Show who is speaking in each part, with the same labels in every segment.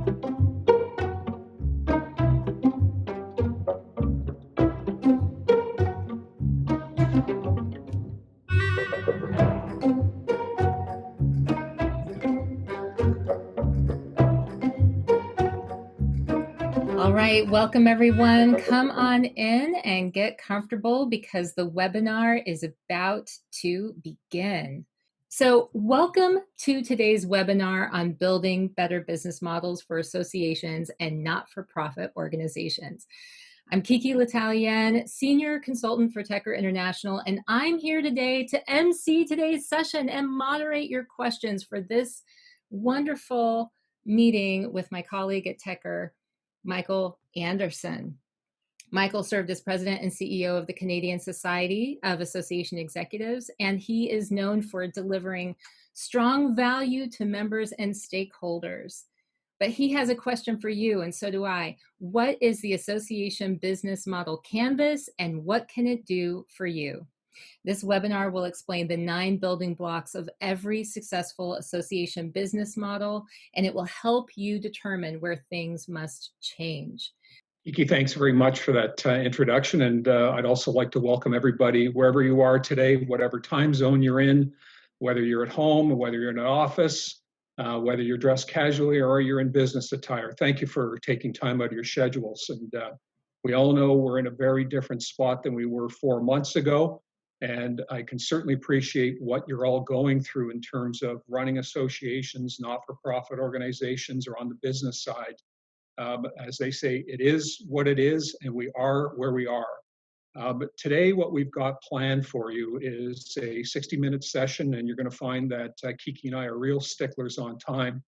Speaker 1: All right, welcome everyone. Come on in and get comfortable because the webinar is about to begin. So welcome to today's webinar on building better business models for associations and not-for-profit organizations. I'm Kiki L'Italienne, Senior Consultant for Tecker International, and I'm here today to MC today's session and moderate your questions for this wonderful meeting with my colleague at Tecker, Michael Anderson. Michael served as president and CEO of the Canadian Society of Association Executives, and he is known for delivering strong value to members and stakeholders. But he has a question for you, and so do I. What is the Association Business Model Canvas, and what can it do for you? This webinar will explain the 9 building blocks of every successful association business model, and it will help you determine where things must change.
Speaker 2: Kiki, thanks very much for that introduction. And I'd also like to welcome everybody wherever you are today, whatever time zone you're in, whether you're at home, whether you're in an office, whether you're dressed casually or you're in business attire. Thank you for taking time out of your schedules. And we all know we're in a very different spot than we were 4 months ago. And I can certainly appreciate what you're all going through in terms of running associations, not-for-profit organizations, or on the business side. As they say, it is what it is, and we are where we are. But today, what we've got planned for you is a 60-minute session, and you're going to find that Kiki and I are real sticklers on time.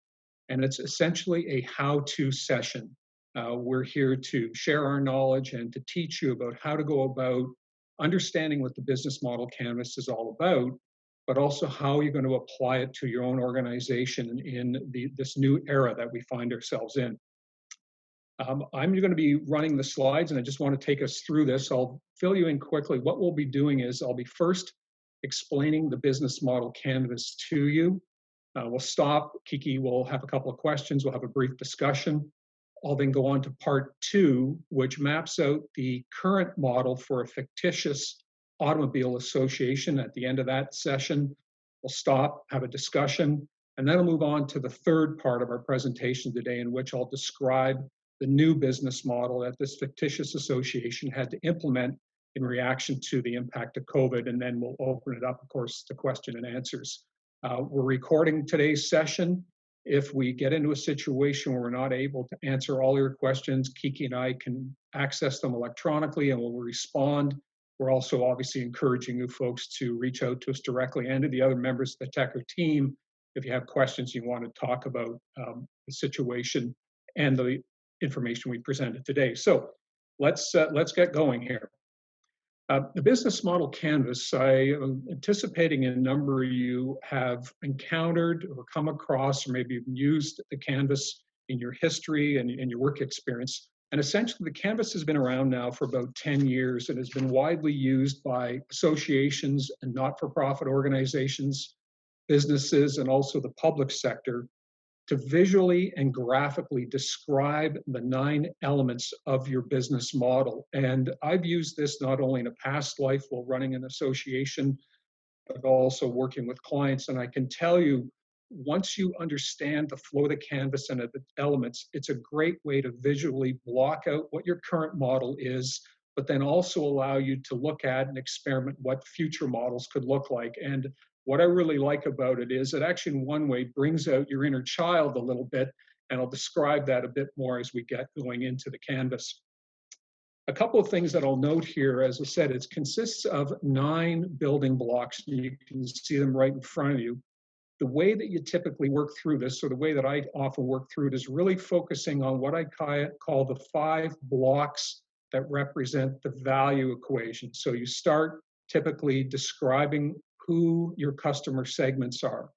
Speaker 2: And it's essentially a how-to session. We're here to share our knowledge and to teach you about how to go about understanding what the business model canvas is all about, but also how you're going to apply it to your own organization in this new era that we find ourselves in. I'm going to be running the slides, and I just want to take us through this. I'll fill you in quickly. What we'll be doing is I'll be first explaining the business model canvas to you. We'll stop. Kiki will have a couple of questions. We'll have a brief discussion. I'll then go on to part 2, which maps out the current model for a fictitious automobile association. At the end of that session, we'll stop, have a discussion, and then I'll move on to the third part of our presentation today, in which I'll describe the new business model that this fictitious association had to implement in reaction to the impact of COVID, and then we'll open it up, of course, to question and answers. We're recording today's session. If we get into a situation where we're not able to answer all your questions, Kiki and I can access them electronically and we'll respond. We're also obviously encouraging you folks to reach out to us directly and to the other members of the Tecker team if you have questions you want to talk about the situation and the information we presented today. So let's get going here. The business model canvas, I am anticipating a number of you have encountered or come across, or maybe you've used the canvas in your history and in your work experience. And essentially, the canvas has been around now for about 10 years and has been widely used by associations and not-for-profit organizations, businesses, and also the public sector to visually and graphically describe the 9 elements of your business model. And I've used this not only in a past life while running an association, but also working with clients. And I can tell you, once you understand the flow of the canvas and the elements, it's a great way to visually block out what your current model is, but then also allow you to look at and experiment what future models could look like. And what I really like about it is it actually in one way brings out your inner child a little bit, and I'll describe that a bit more as we get going into the canvas. A couple of things that I'll note here, as I said, it consists of 9 building blocks. You can see them right in front of you. The way that you typically work through this, or the way that I often work through it, is really focusing on what I call the 5 blocks that represent the value equation. So you start typically describing who your customer segments are.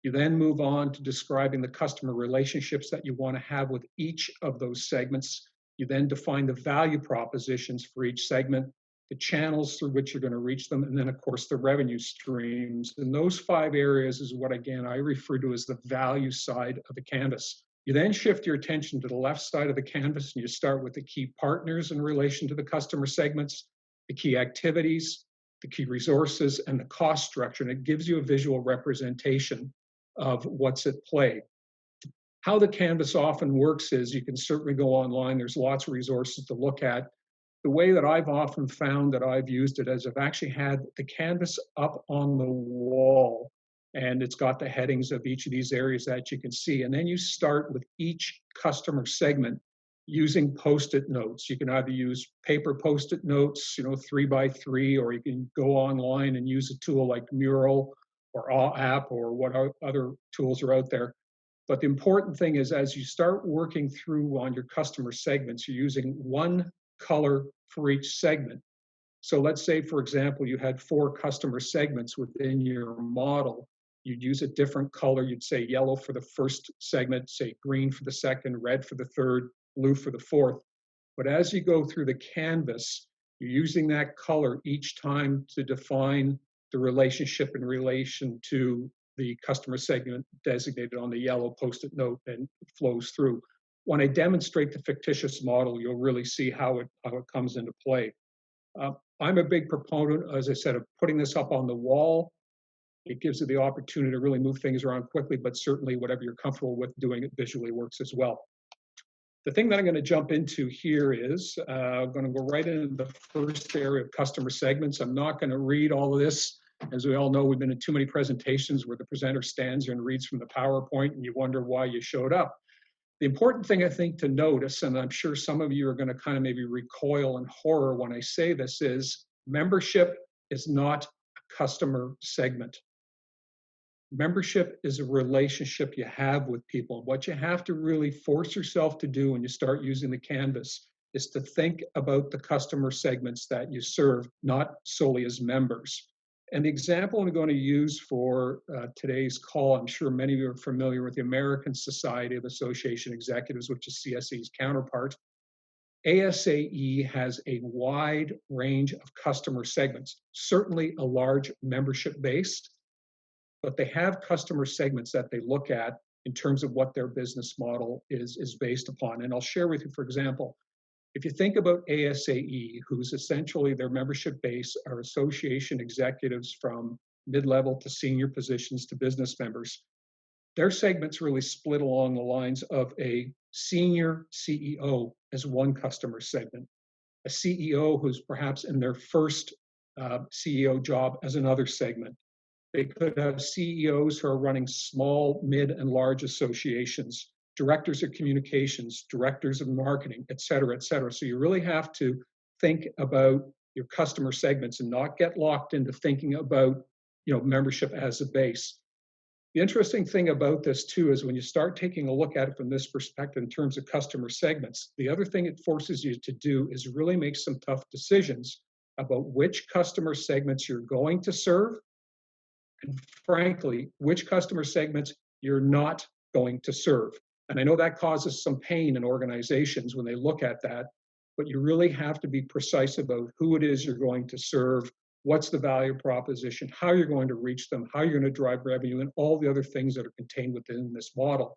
Speaker 2: You then move on to describing the customer relationships that you want to have with each of those segments. You then define the value propositions for each segment, the channels through which you're going to reach them, and then, of course, the revenue streams. And those 5 areas is what, again, I refer to as the value side of the canvas. You then shift your attention to the left side of the canvas and you start with the key partners in relation to the customer segments, the key activities, the key resources, and the cost structure. And it gives you a visual representation of what's at play. How the canvas often works is you can certainly go online. There's lots of resources to look at. The way that I've often found that I've used it is I've actually had the canvas up on the wall, and it's got the headings of each of these areas that you can see. And then you start with each customer segment using Post-it notes. You can either use paper Post-it notes, 3x3, or you can go online and use a tool like Mural or App or what other tools are out there. But the important thing is as you start working through on your customer segments, you're using one color for each segment. So let's say, for example, you had 4 customer segments within your model. You'd use a different color. You'd say yellow for the first segment, say green for the second, red for the third, blue for the fourth. But as you go through the canvas, you're using that color each time to define the relationship in relation to the customer segment designated on the yellow Post-it note and flows through. When I demonstrate the fictitious model, you'll really see how it comes into play. I'm a big proponent, as I said, of putting this up on the wall. It gives you the opportunity to really move things around quickly, but certainly whatever you're comfortable with doing it visually works as well. The thing that I'm going to jump into here is I'm going to go right into the first area of customer segments. I'm not going to read all of this. As we all know, we've been in too many presentations where the presenter stands and reads from the PowerPoint and you wonder why you showed up. The important thing I think to notice, and I'm sure some of you are going to kind of maybe recoil in horror when I say this, is membership is not a customer segment. Membership is a relationship you have with people. What you have to really force yourself to do when you start using the canvas is to think about the customer segments that you serve, not solely as members. And the example I'm going to use for today's call, I'm sure many of you are familiar with the American Society of Association Executives, which is CSE's counterpart. ASAE has a wide range of customer segments, certainly a large membership base, but they have customer segments that they look at in terms of what their business model is based upon. And I'll share with you, for example, if you think about ASAE, who's essentially their membership base are association executives from mid-level to senior positions to business members, their segments really split along the lines of a senior CEO as one customer segment, a CEO who's perhaps in their first CEO job as another segment. They could have CEOs who are running small, mid, and large associations, directors of communications, directors of marketing, et cetera, et cetera. So you really have to think about your customer segments and not get locked into thinking about, membership as a base. The interesting thing about this too is when you start taking a look at it from this perspective in terms of customer segments, the other thing it forces you to do is really make some tough decisions about which customer segments you're going to serve, and frankly, which customer segments you're not going to serve. And I know that causes some pain in organizations when they look at that, but you really have to be precise about who it is you're going to serve, what's the value proposition, how you're going to reach them, how you're going to drive revenue, and all the other things that are contained within this model.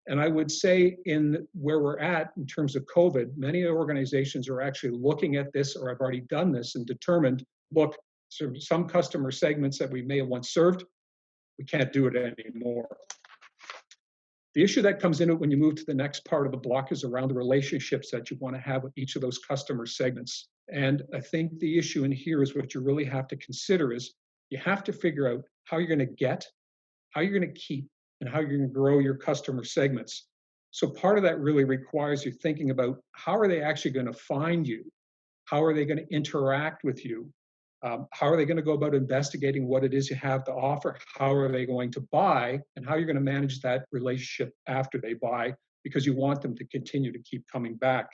Speaker 2: And I would say in where we're at in terms of COVID, many organizations are actually looking at this or have already done this and determined, look, some customer segments that we may have once served, we can't do it anymore. The issue that comes in it when you move to the next part of the block is around the relationships that you want to have with each of those customer segments. And I think the issue in here is what you really have to consider is you have to figure out how you're going to get, how you're going to keep, and how you're going to grow your customer segments. So part of that really requires you thinking about how are they actually going to find you? How are they going to interact with you? How are they going to go about investigating what it is you have to offer? How are they going to buy? And how you're going to manage that relationship after they buy, because you want them to continue to keep coming back.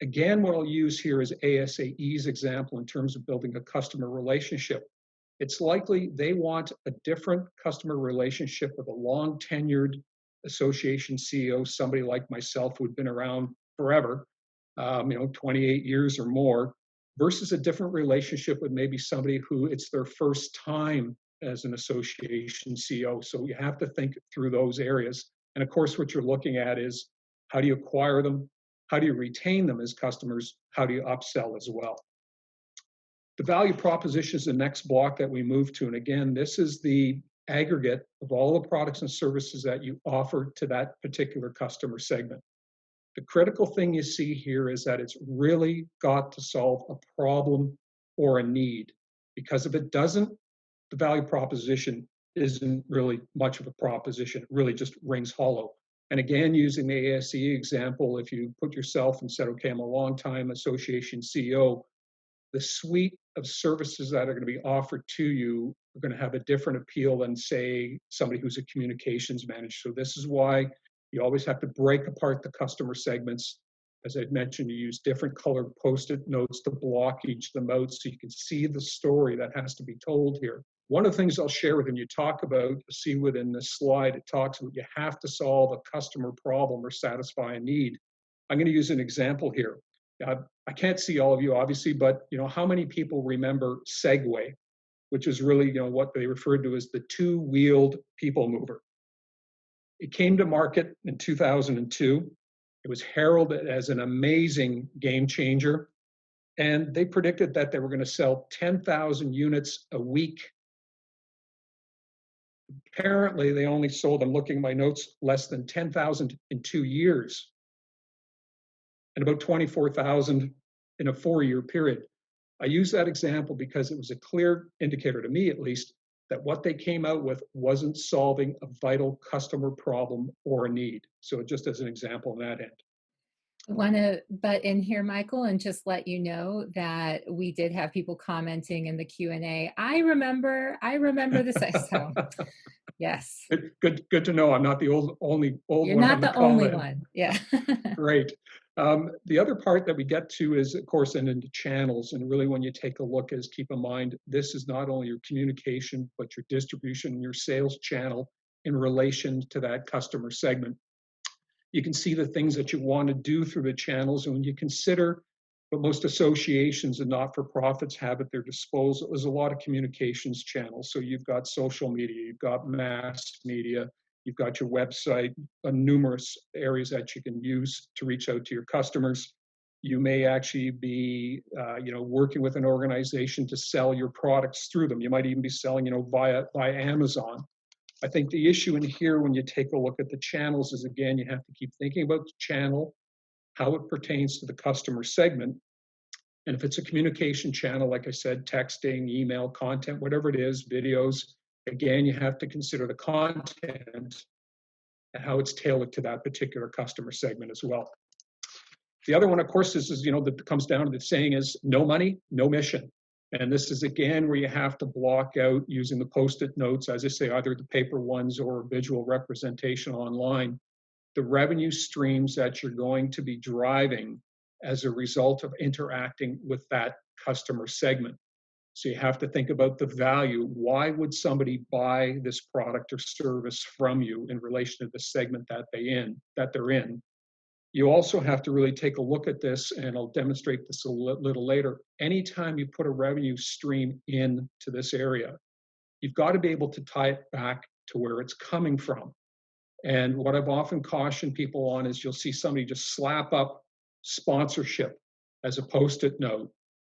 Speaker 2: Again, what I'll use here is ASAE's example in terms of building a customer relationship. It's likely they want a different customer relationship with a long tenured association CEO, somebody like myself who'd been around forever, 28 years or more, versus a different relationship with maybe somebody who it's their first time as an association CEO. So you have to think through those areas. And of course, what you're looking at is how do you acquire them? How do you retain them as customers? How do you upsell as well? The value proposition is the next block that we move to. And again, this is the aggregate of all the products and services that you offer to that particular customer segment. The critical thing you see here is that it's really got to solve a problem or a need. Because if it doesn't, the value proposition isn't really much of a proposition. It really just rings hollow. And again, using the ASE example, if you put yourself and said, okay, I'm a long-time association CEO, the suite of services that are going to be offered to you are going to have a different appeal than, say, somebody who's a communications manager. So this is why you always have to break apart the customer segments. As I've mentioned, you use different colored Post-it notes to block each of them out so you can see the story that has to be told here. One of the things I'll share with you talk about, see within this slide, it talks about you have to solve a customer problem or satisfy a need. I'm going to use an example here. I can't see all of you, obviously, but how many people remember Segway, which is really what they referred to as the two-wheeled people mover? It came to market in 2002. It was heralded as an amazing game changer, and they predicted that they were going to sell 10,000 units a week. Apparently, they only sold, I'm looking at my notes, less than 10,000 in 2 years, and about 24,000 in a 4-year period. I use that example because it was a clear indicator, to me at least, that what they came out with wasn't solving a vital customer problem or a need. So just as an example on that end.
Speaker 1: I want to butt in here, Michael, and just let you know that we did have people commenting in the Q&A. I remember this. So yes.
Speaker 2: Good to know. I'm not the only old
Speaker 1: You're
Speaker 2: one
Speaker 1: not
Speaker 2: on the
Speaker 1: the only
Speaker 2: comment.
Speaker 1: one. Yeah.
Speaker 2: Great. The other part that we get to is, of course, into channels. And really, when you take a look, is keep in mind, this is not only your communication, but your distribution and your sales channel in relation to that customer segment. You can see the things that you want to do through the channels. And when you consider what most associations and not-for-profits have at their disposal, there's a lot of communications channels. So you've got social media, you've got mass media, you've got your website, numerous areas that you can use to reach out to your customers. You may actually be, working with an organization to sell your products through them. You might even be selling, via Amazon. I think the issue in here, when you take a look at the channels, is again, you have to keep thinking about the channel, how it pertains to the customer segment. And if it's a communication channel, like I said, texting, email, content, whatever it is, videos, again, you have to consider the content and how it's tailored to that particular customer segment as well. The other one, of course, is that comes down to the saying is no money, no mission. And this is, again, where you have to block out using the Post-it notes, as I say, either the paper ones or visual representation online, the revenue streams that you're going to be driving as a result of interacting with that customer segment. So you have to think about the value. Why would somebody buy this product or service from you in relation to the segment that they're in? You also have to really take a look at this, and I'll demonstrate this a little later. Anytime you put a revenue stream into this area, you've got to be able to tie it back to where it's coming from. And what I've often cautioned people on is you'll see somebody just slap up sponsorship as a Post-it note,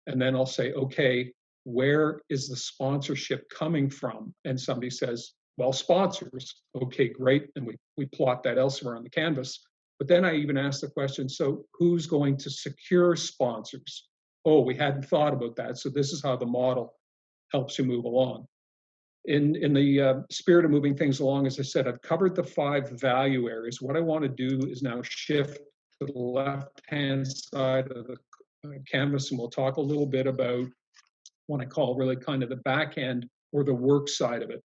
Speaker 2: and then I'll say, okay, where is the sponsorship coming from? And somebody says, well, sponsors. Okay, great. And we plot that elsewhere on the canvas. But then I even ask the question, so who's going to secure sponsors? Oh, we hadn't thought about that. So this is how the model helps you move along. In the spirit of moving things along, as I said, I've covered the 5 value areas. What I want to do is now shift to the left-hand side of the canvas, and we'll talk a little bit about what I call really kind of the back end or the work side of it.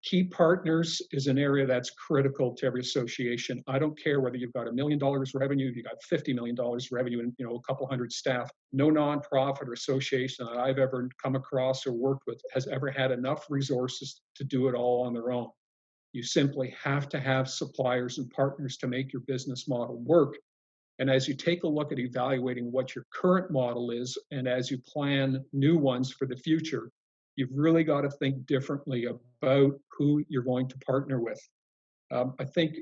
Speaker 2: Key partners is an area that's critical to every association. I don't care whether you've got $1 million revenue, you've got $50 million revenue, and a couple hundred staff. No nonprofit or association that I've ever come across or worked with has ever had enough resources to do it all on their own. You simply have to have suppliers and partners to make your business model work. And as you take a look at evaluating what your current model is, and as you plan new ones for the future, you've really got to think differently about who you're going to partner with. I think,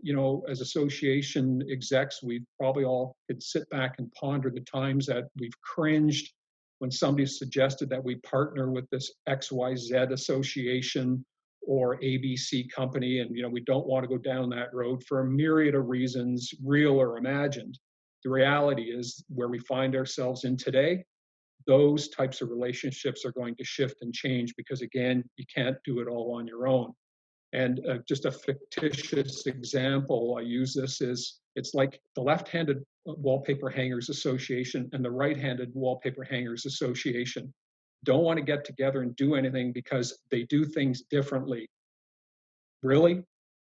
Speaker 2: as association execs, we probably all could sit back and ponder the times that we've cringed when somebody suggested that we partner with this XYZ association or ABC company. And, we don't want to go down that road for a myriad of reasons, real or imagined. The reality is where we find ourselves in today, those types of relationships are going to shift and change because, again, you can't do it all on your own. And just a fictitious example, I use this is it's like the left-handed wallpaper hangers association and the right-handed wallpaper hangers association don't want to get together and do anything because they do things differently. Really?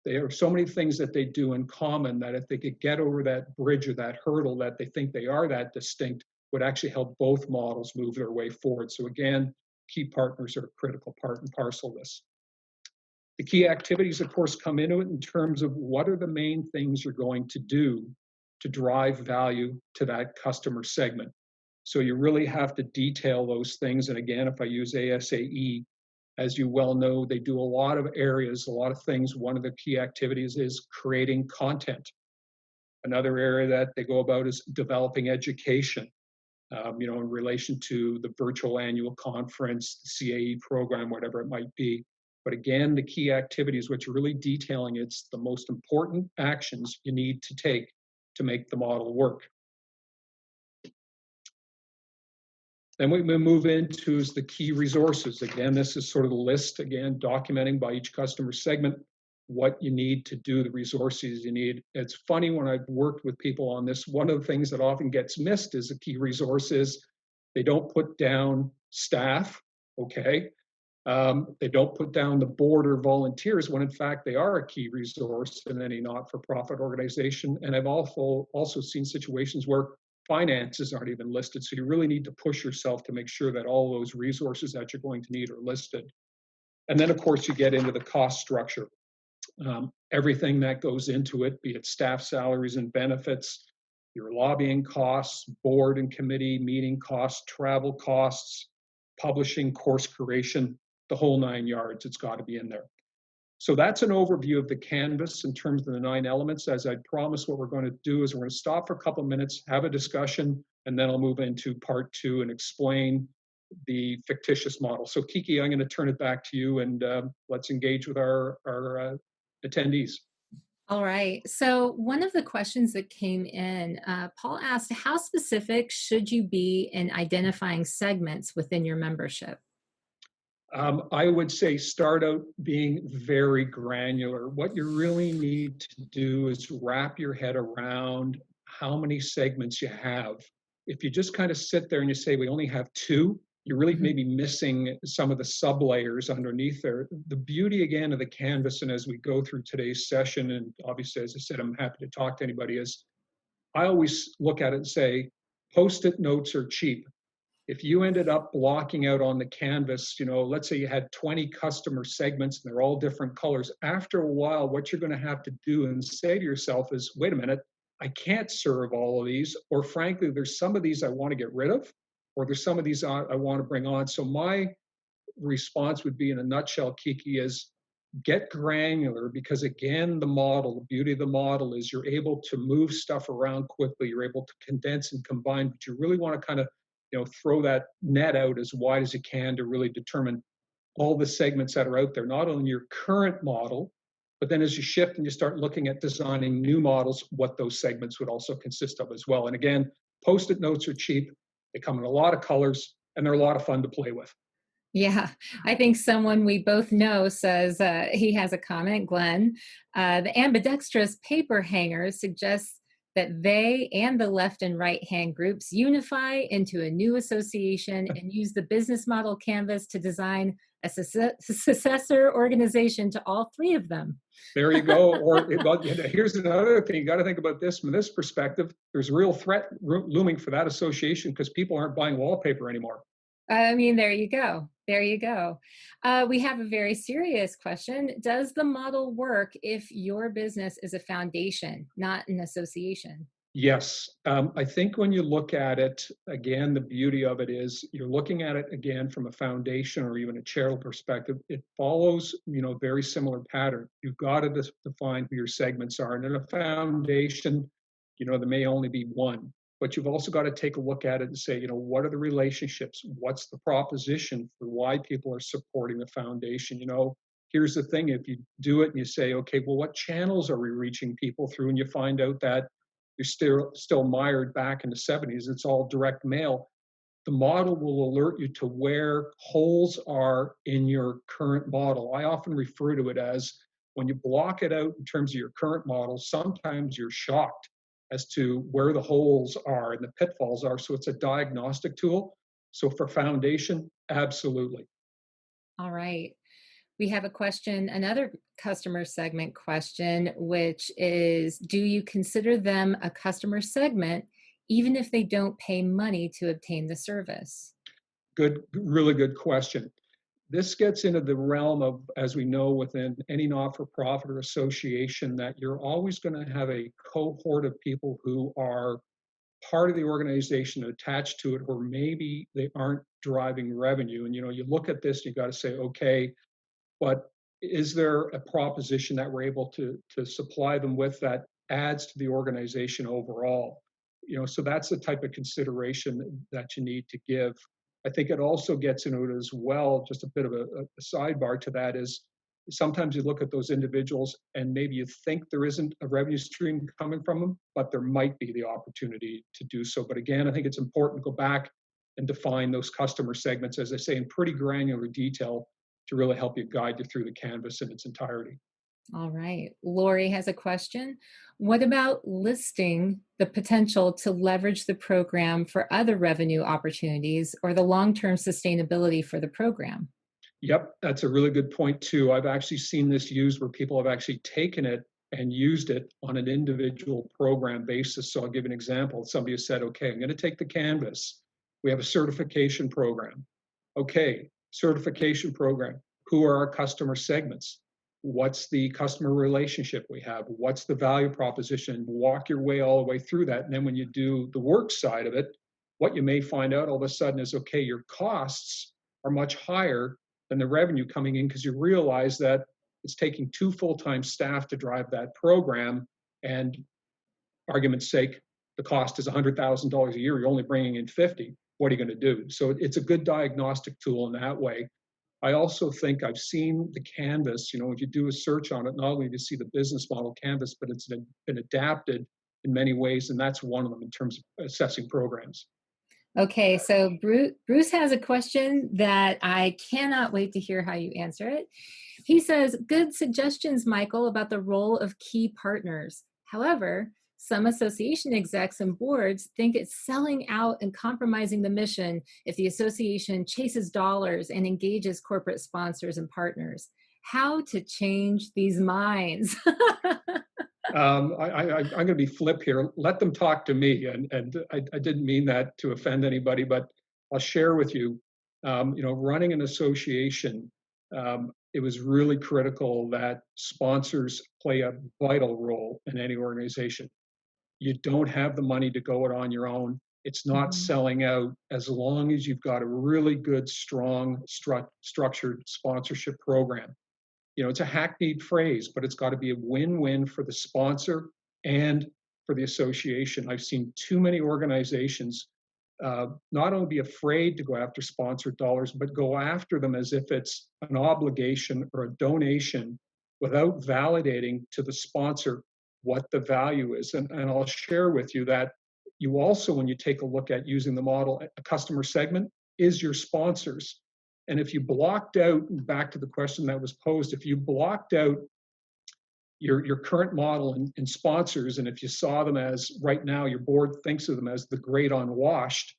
Speaker 2: There are so many things that they do in common that if they could get over that bridge or that hurdle that they think they are that distinct, would actually help both models move their way forward. So again, key partners are a critical part and parcel of this. The key activities, of course, come into it in terms of what are the main things you're going to do to drive value to that customer segment. So you really have to detail those things. And again, if I use ASAE, as you well know, they do a lot of areas, a lot of things. One of the key activities is creating content. Another area that they go about is developing education, in relation to the virtual annual conference, the CAE program, whatever it might be. But again, the key activities, which are really detailing, it's the most important actions you need to take to make the model work. Then we move into is the key resources. Again, this is sort of the list, again, documenting by each customer segment what you need to do, the resources you need. It's funny when I've worked with people on this, one of the things that often gets missed is a key resource is they don't put down staff, okay? They don't put down the board or volunteers when in fact they are a key resource in any not-for-profit organization. And I've also seen situations where finances aren't even listed. So you really need to push yourself to make sure that all those resources that you're going to need are listed. And then of course you get into the cost structure. Everything that goes into it, be it staff salaries and benefits, your lobbying costs, board and committee meeting costs, travel costs, publishing, course creation, the whole 9 yards, it's got to be in there. So that's an overview of the canvas in terms of the 9 elements. As I promised, what we're going to do is we're going to stop for a couple of minutes, have a discussion, and then I'll move into part 2 and explain the fictitious model. So Kiki, I'm going to turn it back to you and let's engage with our attendees.
Speaker 1: All right. So one of the questions that came in, Paul asked, how specific should you be in identifying segments within your membership?
Speaker 2: I would say start out being very granular. What you really need to do is wrap your head around how many segments you have. If you just kind of sit there and you say, we only have 2, you're really maybe missing some of the sub-layers underneath there. The beauty, again, of the canvas, and as we go through today's session, and obviously, as I said, I'm happy to talk to anybody, is I always look at it and say, Post-it notes are cheap. If you ended up blocking out on the canvas, let's say you had 20 customer segments and they're all different colors, after a while, what you're going to have to do and say to yourself is, wait a minute, I can't serve all of these, or frankly, there's some of these I want to get rid of, or there's some of these I want to bring on. So my response would be, in a nutshell, Kiki, is get granular, because again, the beauty of the model is you're able to move stuff around quickly, you're able to condense and combine, but you really want to kind of throw that net out as wide as you can to really determine all the segments that are out there, not only your current model, but then as you shift and you start looking at designing new models, what those segments would also consist of as well. And again, Post-it notes are cheap. They come in a lot of colors and they're a lot of fun to play with.
Speaker 1: Yeah, I think someone we both know says he has a comment, Glenn. The ambidextrous paper hangers suggests that they and the left and right hand groups unify into a new association and use the business model canvas to design a successor organization to all 3 of them.
Speaker 2: There you go. Or here's another thing. You got to think about this from this perspective. There's a real threat looming for that association because people aren't buying wallpaper anymore.
Speaker 1: I mean, there you go. There you go. We have a very serious question. Does the model work if your business is a foundation, not an association?
Speaker 2: Yes. I think when you look at it, again, the beauty of it is you're looking at it again from a foundation or even a charitable perspective. It follows, very similar pattern. You've got to define who your segments are. And in a foundation, there may only be one, but you've also got to take a look at it and say, what are the relationships? What's the proposition for why people are supporting the foundation? Here's the thing, if you do it and you say, okay, well, what channels are we reaching people through? And you find out that you're still mired back in the 70s. It's all direct mail. The model will alert you to where holes are in your current model. I often refer to it as when you block it out in terms of your current model, sometimes you're shocked as to where the holes are and the pitfalls are. So it's a diagnostic tool. So for foundation, absolutely.
Speaker 1: All right. We have a question, another customer segment question, which is, do you consider them a customer segment even if they don't pay money to obtain the service?
Speaker 2: Good, really good question. This gets into the realm of, as we know, within any not-for-profit or association, that you're always going to have a cohort of people who are part of the organization attached to it, or maybe they aren't driving revenue. And you look at this, you got to say, okay, but is there a proposition that we're able to supply them with that adds to the organization overall? So that's the type of consideration that you need to give. I think it also gets into it as well. Just a bit of a sidebar to that is sometimes you look at those individuals and maybe you think there isn't a revenue stream coming from them, but there might be the opportunity to do so. But again, I think it's important to go back and define those customer segments, as I say, in pretty granular detail to really help you guide you through the canvas in its entirety.
Speaker 1: All right. Lori has a question. What about listing the potential to leverage the program for other revenue opportunities or the long-term sustainability for the program?
Speaker 2: Yep, that's a really good point too. I've actually seen this used where people have actually taken it and used it on an individual program basis. So I'll give an example. Somebody has said, okay, I'm going to take the canvas. We have a certification program. Okay, certification program. Who are our customer segments? What's the customer relationship we have? What's the value proposition? Walk your way all the way through that. And then when you do the work side of it, what you may find out all of a sudden is, okay, your costs are much higher than the revenue coming in, because you realize that it's taking 2 full-time staff to drive that program. And argument's sake, the cost is $100,000 a year. You're only bringing in 50. What are you going to do? So it's a good diagnostic tool in that way. I also think I've seen the canvas, if you do a search on it, not only do you see the business model canvas, but it's been adapted in many ways. And that's one of them in terms of assessing programs.
Speaker 1: Okay, so Bruce has a question that I cannot wait to hear how you answer it. He says, good suggestions, Michael, about the role of key partners. However, some association execs and boards think it's selling out and compromising the mission if the association chases dollars and engages corporate sponsors and partners. How to change these minds?
Speaker 2: I'm going to be flip here. Let them talk to me, and I didn't mean that to offend anybody, but I'll share with you. Running an association, it was really critical that sponsors play a vital role in any organization. You don't have the money to go it on your own. It's not
Speaker 1: Mhm.
Speaker 2: selling out as long as you've got a really good, strong, structured sponsorship program. It's a hackneyed phrase, but it's got to be a win-win for the sponsor and for the association. I've seen too many organizations not only be afraid to go after sponsored dollars, but go after them as if it's an obligation or a donation without validating to the sponsor what the value is. And I'll share with you that you also, when you take a look at using the model, a customer segment is your sponsors. And if you blocked out, back to the question that was posed, if you blocked out your current model and sponsors, and if you saw them as, right now, your board thinks of them as the great unwashed,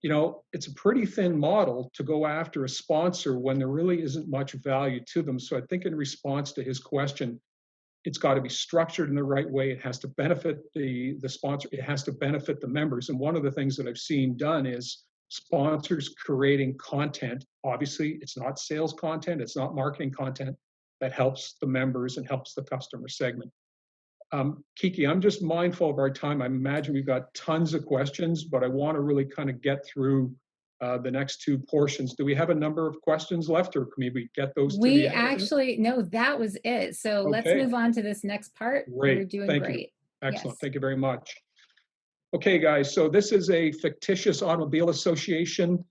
Speaker 2: it's a pretty thin model to go after a sponsor when there really isn't much value to them. So I think in response to his question, it's got to be structured in the right way. It has to benefit the sponsor. It has to benefit the members. And one of the things that I've seen done is sponsors creating content. Obviously, it's not sales content. It's not marketing content that helps the members and helps the customer segment. Kiki, I'm just mindful of our time. I imagine we've got tons of questions, but I want to really kind of get through the next two portions. Do we have a number of questions left, or can we get those to
Speaker 1: We
Speaker 2: the end?
Speaker 1: actually, no, that was it. So let's
Speaker 2: Okay,
Speaker 1: move on to this next part. You're
Speaker 2: great.
Speaker 1: doing
Speaker 2: Thank you.
Speaker 1: great.
Speaker 2: Excellent.
Speaker 1: Yes.
Speaker 2: Thank you very much. Okay, guys, so this is a fictitious automobile association.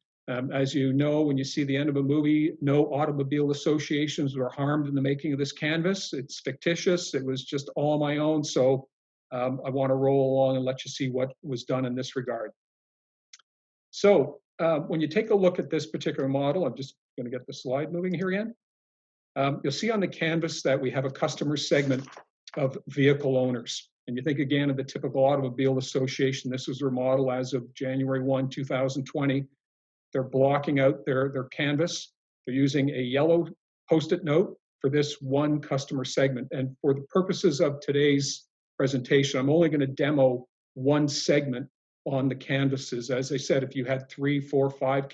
Speaker 2: As you know, when you see the end of a movie, no automobile associations were harmed in the making of this canvas. It's fictitious. It was just all my own. So I want to roll along and let you see what was done in this regard. So when you take a look at this particular model, I'm just going to get the slide moving here again. You'll see on the canvas that we have a customer segment of vehicle owners. And you think again of the typical automobile association. This was their model as of January 1, 2020. They're blocking out their canvas. They're using a yellow Post-it note for this one customer segment. And for the purposes of today's presentation, I'm only going to demo one segment on the canvases. As I said, if you had 3, 4, 5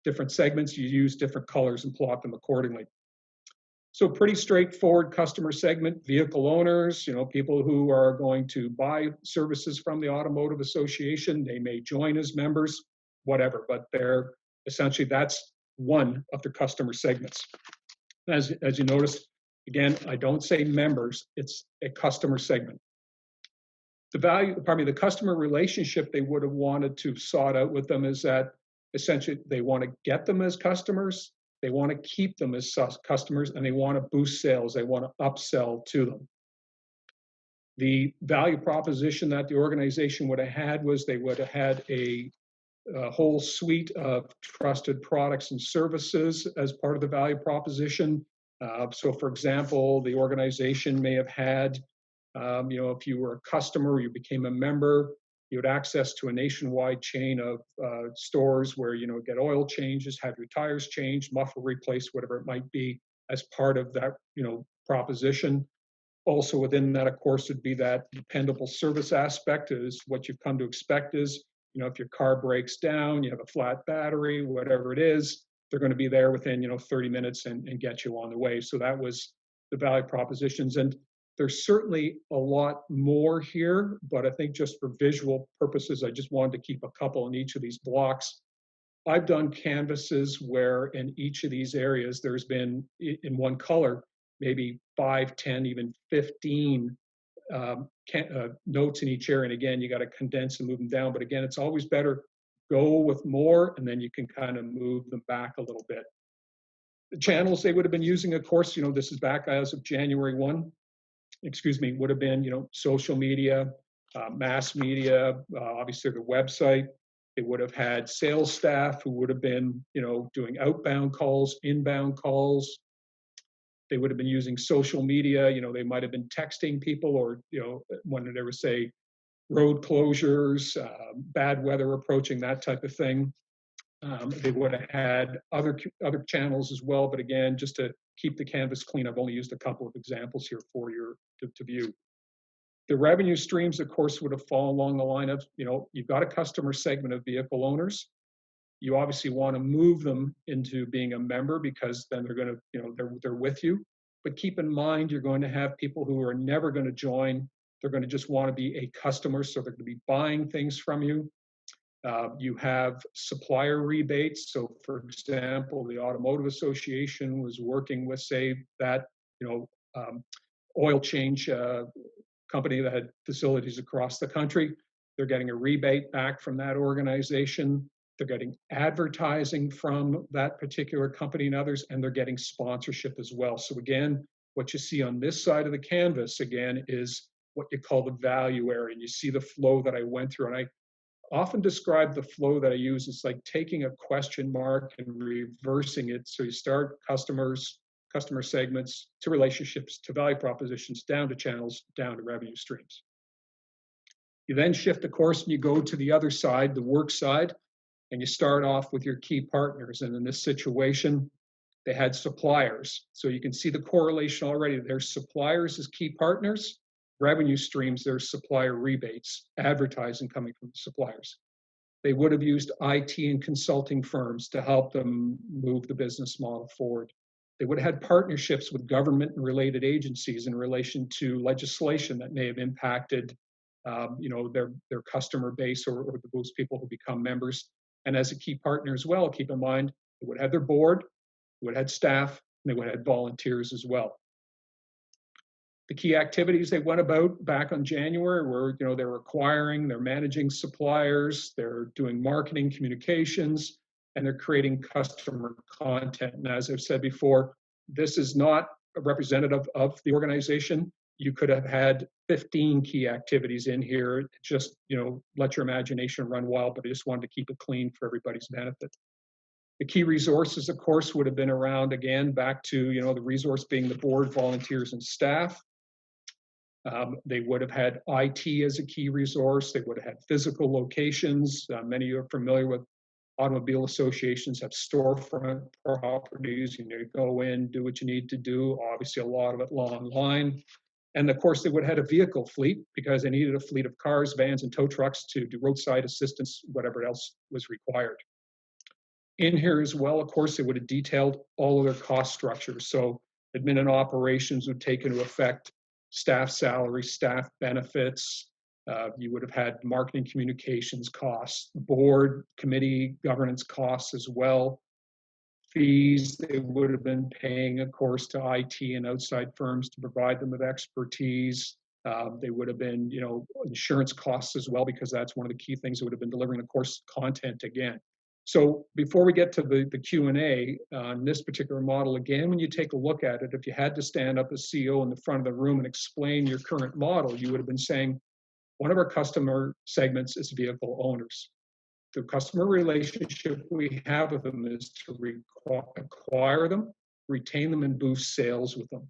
Speaker 2: different segments, you use different colors and plot them accordingly. So pretty straightforward customer segment, vehicle owners, people who are going to buy services from the Automotive Association. They may join as members, whatever, but they're essentially, that's one of the customer segments. As you notice, again, I don't say members, it's a customer segment. The customer relationship they would have wanted to sought out with them is that essentially they want to get them as customers, they want to keep them as customers, and they want to boost sales. They want to upsell to them. The value proposition that the organization would have had was they would have had a whole suite of trusted products and services as part of the value proposition. So, for example, the organization may have had, if you were a customer, you became a member, you had access to a nationwide chain of stores where, get oil changes, have your tires changed, muffler replaced, whatever it might be, as part of that, proposition. Also within that, of course, would be that dependable service aspect is what you've come to expect is, if your car breaks down, you have a flat battery, whatever it is, they're going to be there within, 30 minutes and get you on the way. So that was the value propositions. And there's certainly a lot more here, but I think just for visual purposes, I just wanted to keep a couple in each of these blocks. I've done canvases where in each of these areas, there's been in one color, maybe 5, 10, even 15 notes in each area. And again, you got to condense and move them down. But again, it's always better go with more, and then you can kind of move them back a little bit. The channels they would have been using, of course, this is back as of January 1, would have been, social media, mass media, obviously the website. They would have had sales staff who would have been, doing outbound calls, inbound calls. They would have been using social media. They might have been texting people, or, when there was, say, road closures, bad weather approaching, that type of thing. They would have had other channels as well. But again, just to keep the canvas clean, I've only used a couple of examples here for you to view. The revenue streams, of course, would have fallen along the line of, you've got a customer segment of vehicle owners. You obviously want to move them into being a member because then they're going to, they're with you. But keep in mind, you're going to have people who are never going to join. They're going to just want to be a customer, so they're going to be buying things from you. You have supplier rebates. So, for example, the Automotive Association was working with, say, that oil change company that had facilities across the country. They're getting a rebate back from that organization. They're getting advertising from that particular company and others, and they're getting sponsorship as well. So again, what you see on this side of the canvas, again, is what you call the value area. And you see the flow that I went through. And I often describe the flow that I use as like taking a question mark and reversing it. So you start customers, customer segments, to relationships, to value propositions, down to channels, down to revenue streams. You then shift the course and you go to the other side, the work side, and you start off with your key partners. And in this situation, they had suppliers. So you can see the correlation already. There's suppliers as key partners, revenue streams, there's supplier rebates, advertising coming from the suppliers. They would have used IT and consulting firms to help them move the business model forward. They would have had partnerships with government and related agencies in relation to legislation that may have impacted, their customer base or those people who become members. And as a key partner as well, keep in mind, they would have their board, they would have had staff, and they would have had volunteers as well. The key activities they went about back on January were, they're acquiring, they're managing suppliers, they're doing marketing communications, and they're creating customer content. And as I've said before, this is not a representative of the organization. You could have had 15 key activities in here. Just, let your imagination run wild, but I just wanted to keep it clean for everybody's benefit. The key resources, of course, would have been around, again, back to, the resource being the board, volunteers, and staff. They would have had IT as a key resource. They would have had physical locations. Many of you are familiar with automobile associations have storefront properties. You go in, do what you need to do. Obviously, a lot of it online. And of course, they would have had a vehicle fleet because they needed a fleet of cars, vans, and tow trucks to do roadside assistance, whatever else was required. In here as well, of course, they would have detailed all of their cost structures. So admin and operations would take into effect staff salary, staff benefits. You would have had marketing communications costs, board, committee, governance costs as well. Fees they would have been paying, of course, to IT and outside firms to provide them with expertise. They would have been, insurance costs as well, because that's one of the key things that would have been delivering, of course, content again. So before we get to the Q&A on this particular model, again, when you take a look at it, if you had to stand up as CEO in the front of the room and explain your current model, you would have been saying, one of our customer segments is vehicle owners. The customer relationship we have with them is to acquire them, retain them, and boost sales with them.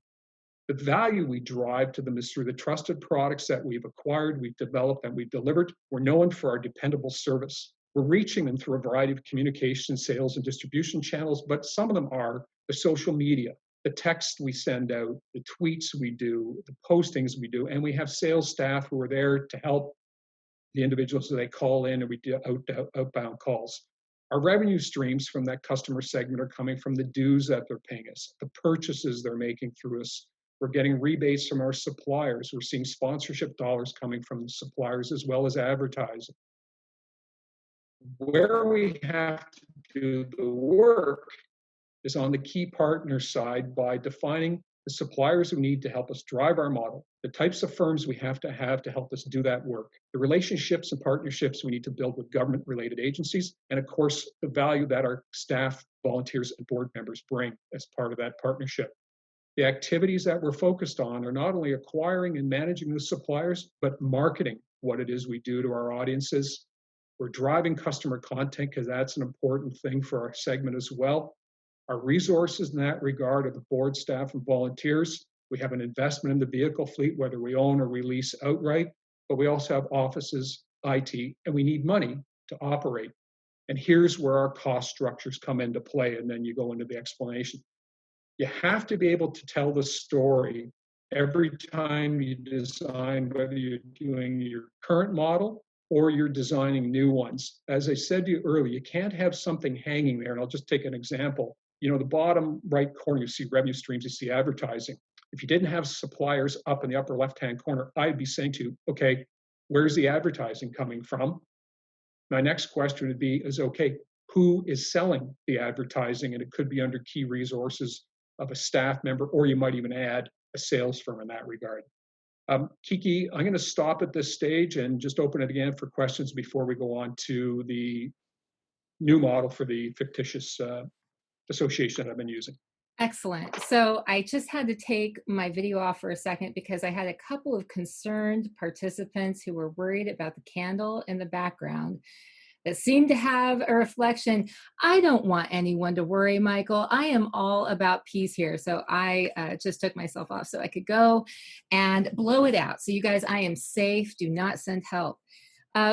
Speaker 2: The value we drive to them is through the trusted products that we've acquired, we've developed, and we've delivered. We're known for our dependable service. We're reaching them through a variety of communication, sales, and distribution channels, but some of them are the social media, the text we send out, the tweets we do, the postings we do, and we have sales staff who are there to help the individuals that they call in, and we do outbound calls. Our revenue streams from that customer segment are coming from the dues that they're paying us, the purchases they're making through us. We're getting rebates from our suppliers. We're seeing sponsorship dollars coming from the suppliers as well as advertising. Where we have to do the work is on the key partner side by defining the suppliers who need to help us drive our model, the types of firms we have to help us do that work, the relationships and partnerships we need to build with government-related agencies, and of course, the value that our staff, volunteers, and board members bring as part of that partnership. The activities that we're focused on are not only acquiring and managing the suppliers, but marketing what it is we do to our audiences. We're driving customer content because that's an important thing for our segment as well. Our resources in that regard are the board, staff, and volunteers. We have an investment in the vehicle fleet, whether we own or we lease outright, but we also have offices, IT, and we need money to operate. And here's where our cost structures come into play, and then you go into the explanation. You have to be able to tell the story every time you design, whether you're doing your current model or you're designing new ones. As I said to you earlier, you can't have something hanging there, and I'll just take an example. The bottom right corner, you see revenue streams, you see advertising. If you didn't have suppliers up in the upper left-hand corner, I'd be saying to you, okay, where's the advertising coming from? My next question would be, okay, who is selling the advertising? And it could be under key resources of a staff member, or you might even add a sales firm in that regard. Kiki, I'm going to stop at this stage and just open it again for questions before we go on to the new model for the fictitious association that I've been using.
Speaker 1: Excellent. So I just had to take my video off for a second because I had a couple of concerned participants who were worried about the candle in the background that seemed to have a reflection. I don't want anyone to worry, Michael. I am all about peace here. So I just took myself off so I could go and blow it out. So you guys, I am safe. Do not send help.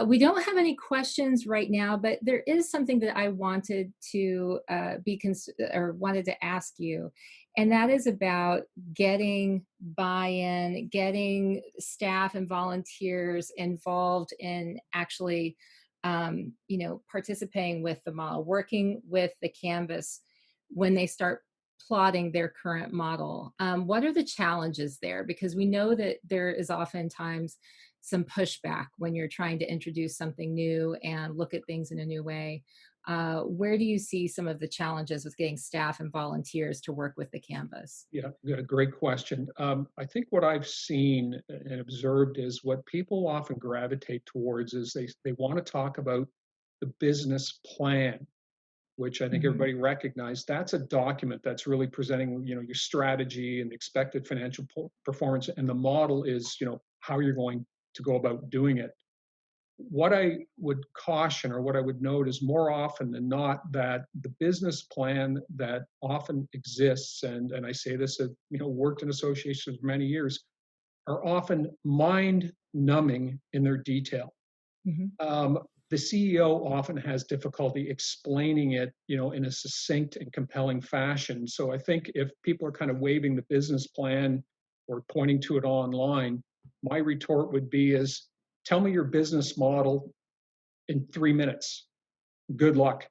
Speaker 1: We don't have any questions right now, but there is something that I wanted to wanted to ask you, and that is about getting buy-in, getting staff and volunteers involved in actually, participating with the model, working with the canvas when they start plotting their current model. What are the challenges there? Because we know that there is oftentimes some pushback when you're trying to introduce something new and look at things in a new way. Where do you see some of the challenges with getting staff and volunteers to work with the canvas?
Speaker 2: Yeah, great question. I think what I've seen and observed is what people often gravitate towards is they want to talk about the business plan, which I think
Speaker 1: Mhm.
Speaker 2: everybody recognized. That's a document that's really presenting, your strategy and expected financial performance, and the model is, how you're going to go about doing it. What I would caution or what I would note is more often than not that the business plan that often exists, and I say this, worked in associations for many years, are often mind numbing in their detail.
Speaker 1: Mhm.
Speaker 2: Um, the CEO often has difficulty explaining it, in a succinct and compelling fashion. So I think if people are kind of waving the business plan or pointing to it online, my retort would be is tell me your business model in 3 minutes. Good luck.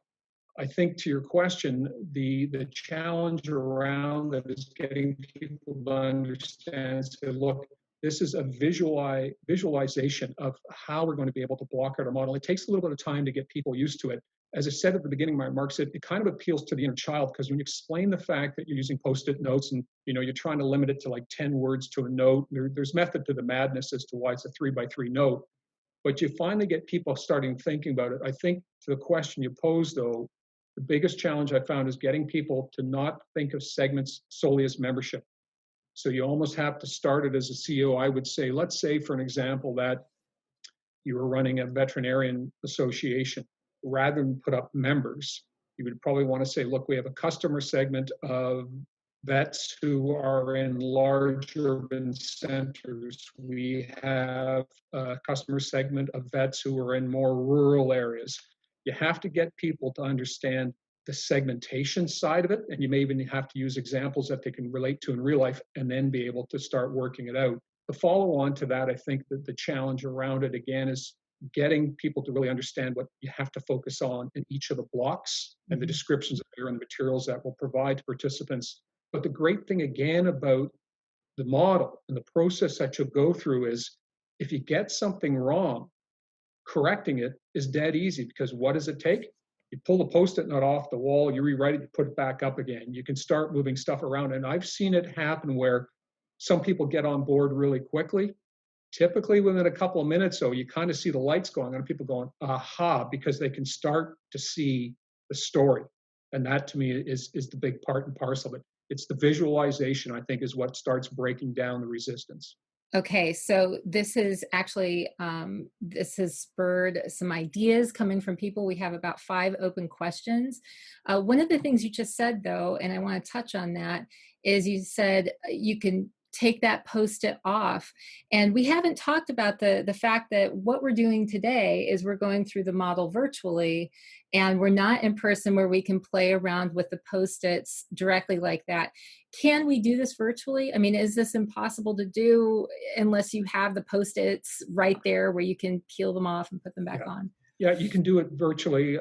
Speaker 2: I think to your question, the challenge around that is getting people to understand, say, look, this is a visualization of how we're going to be able to block out our model. It takes a little bit of time to get people used to it. As I said at the beginning of my remarks, it kind of appeals to the inner child because when you explain the fact that you're using post-it notes and you're trying to limit it to like 10 words to a note, there's method to the madness as to why it's a 3 by 3 note. But you finally get people starting thinking about it. I think to the question you posed, though, the biggest challenge I found is getting people to not think of segments solely as membership. So you almost have to start it as a CEO. I would say, let's say, for an example, that you were running a veterinarian association. Rather than put up members, you would probably want to say, look, we have a customer segment of vets who are in large urban centers. We have a customer segment of vets who are in more rural areas. You have to get people to understand the segmentation side of it, and you may even have to use examples that they can relate to in real life and then be able to start working it out. The follow on to that, I think that the challenge around it again is getting people to really understand what you have to focus on in each of the blocks and the
Speaker 1: Mhm.
Speaker 2: descriptions of and the materials that will provide to participants. But the great thing again about the model and the process that you'll go through is if you get something wrong, correcting it is dead easy because what does it take? You pull the post-it note off the wall, you rewrite it, you put it back up again. You can start moving stuff around. And I've seen it happen where some people get on board really quickly. Typically within a couple of minutes, though, you kind of see the lights going on, people going, aha, because they can start to see the story. And that to me is the big part and parcel of it. It's the visualization, I think, is what starts breaking down the resistance.
Speaker 1: Okay, so this is actually this has spurred some ideas coming from people. We have about 5 open questions. One of the things you just said, though, and I want to touch on that, is you said you can take that post-it off, and we haven't talked about the fact that what we're doing today is we're going through the model virtually, and we're not in person where we can play around with the post-its directly like that. Can we do this virtually? I mean, is this impossible to do unless you have the post-its right there where you can peel them off and put them back
Speaker 2: Yeah.
Speaker 1: on?
Speaker 2: Yeah, you can do it virtually.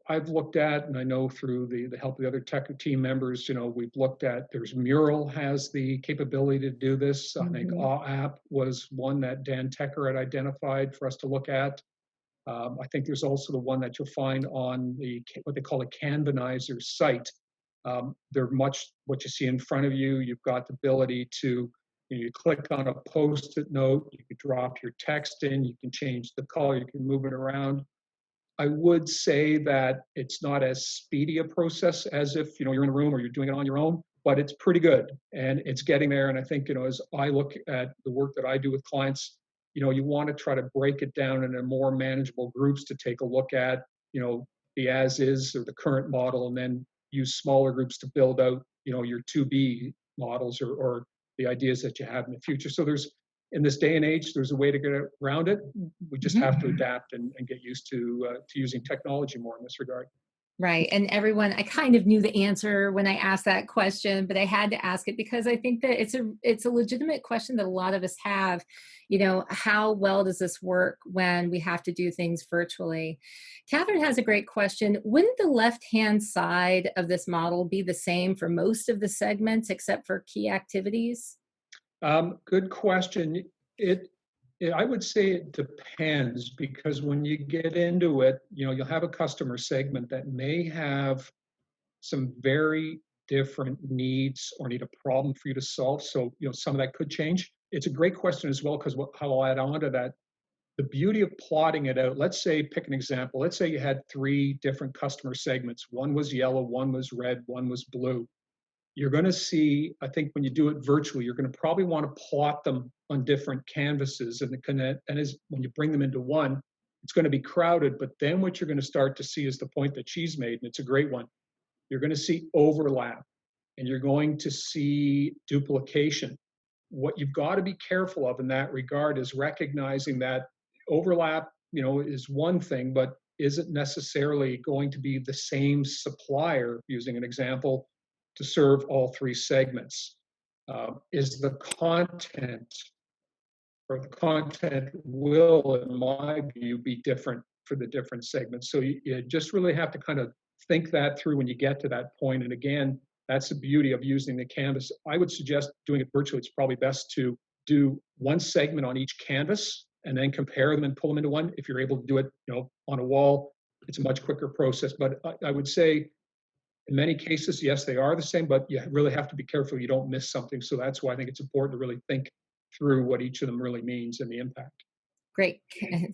Speaker 2: I've looked at, and I know through the help of the other tech team members, we've looked at, there's Mural has the capability to do this. I think
Speaker 1: Mhm.
Speaker 2: Awe App was one that Dan Tecker had identified for us to look at. I think there's also the one that you'll find on what they call a Canvanizer site. They're much what you see in front of you. You've got the ability to, you click on a post-it note, you can drop your text in, you can change the color, you can move it around. I would say that it's not as speedy a process as if you're in a room or you're doing it on your own, but it's pretty good and it's getting there. And I think as I look at the work that I do with clients, you want to try to break it down into more manageable groups to take a look at the as is or the current model, and then use smaller groups to build out your to be models or the ideas that you have in the future. So there's in this day and age, there's a way to get around it. We just
Speaker 1: Mhm.
Speaker 2: have to adapt and get used to using technology more in this regard.
Speaker 1: Right. And everyone, I kind of knew the answer when I asked that question, but I had to ask it because I think that it's a legitimate question that a lot of us have. How well does this work when we have to do things virtually? Catherine has a great question. Wouldn't the left-hand side of this model be the same for most of the segments except for key activities?
Speaker 2: Good question. I would say it depends because when you get into it, you'll have a customer segment that may have some very different needs or need a problem for you to solve. So, some of that could change. It's a great question as well because how I'll add on to that, the beauty of plotting it out. Let's say, pick an example. Let's say you had three different customer segments. One was yellow, one was red, one was blue. You're going to see, I think when you do it virtually, you're going to probably want to plot them on different canvases. When you bring them into one, it's going to be crowded. But then what you're going to start to see is the point that she's made, and it's a great one. You're going to see overlap and you're going to see duplication. What you've got to be careful of in that regard is recognizing that overlap, is one thing, but isn't necessarily going to be the same supplier, using an example, to serve all three segments. Is the content or the content will, in my view, be different for the different segments. So you just really have to kind of think that through when you get to that point. And again, that's the beauty of using the canvas. I would suggest doing it virtually. It's probably best to do one segment on each canvas and then compare them and pull them into one. If you're able to do it, on a wall, it's a much quicker process. But I would say in many cases, yes, they are the same, but you really have to be careful you don't miss something. So that's why I think it's important to really think through what each of them really means and the impact.
Speaker 1: Great.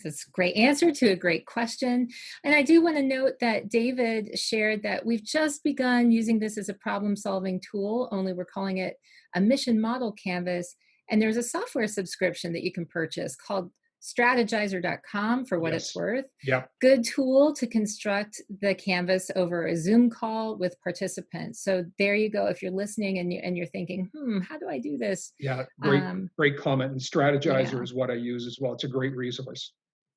Speaker 1: That's a great answer to a great question. And I do want to note that David shared that we've just begun using this as a problem-solving tool, only we're calling it a mission model canvas. And there's a software subscription that you can purchase called strategizer.com for what it's
Speaker 2: Yes.
Speaker 1: worth.
Speaker 2: Yeah.
Speaker 1: Good tool to construct the canvas over a Zoom call with participants. So there you go. If you're listening and you're thinking, how do I do this?
Speaker 2: Yeah, great comment. And Strategizer
Speaker 1: Yeah.
Speaker 2: is what I use as well. It's a great resource.